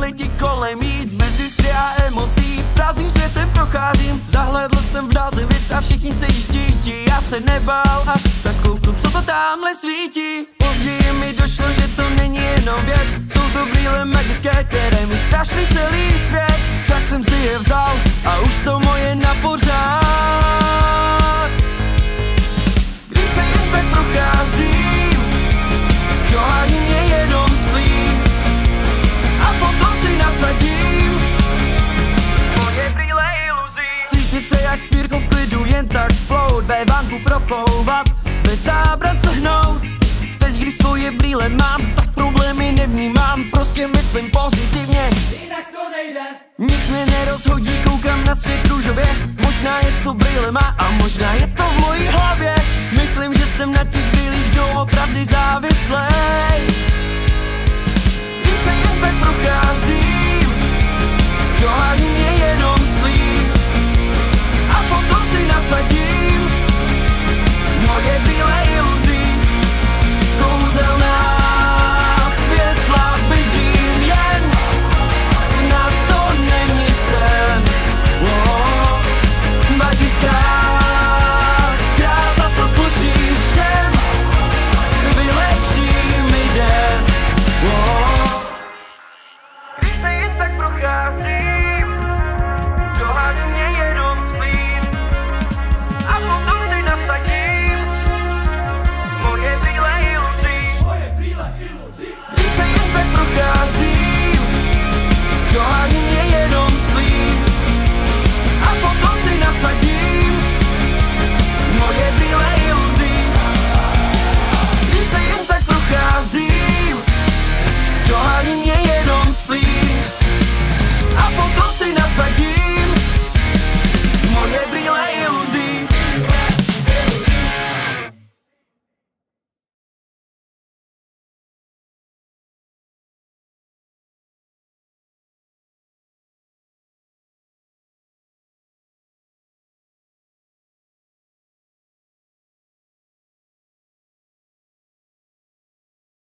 lidi kolem jít, bez jiskry a emocí. Prázdným světem procházím, zahlédl jsem v dálce věc a všichni se již štítí. Já se nebál a tak kouknu, co to tamhle svítí. Později mi došlo, že to není jenom věc, jsou to brýle magické, které mi zkrašly celý svět. Tak jsem si je vzal a už jsou moje na pořád. Když se jen tak procházím, dohání mě jenom splín a potom si nasadím moje brýle iluzí. Cítit se jak pírko v klidu, jen tak plout, ve vánku proplouvat, bez zábran se hnout. Teď když svoje brýle mám, tak problémy nevnímám, prostě myslím pozitivně, jinak to nejde. nic mě nerozhodí, koukám na svět růžově. Možná je to brýlema a možná je to v mojí hlavě. Myslím, že jsem na těch brýlích doopravdy závislej. Když se jen tak procházím,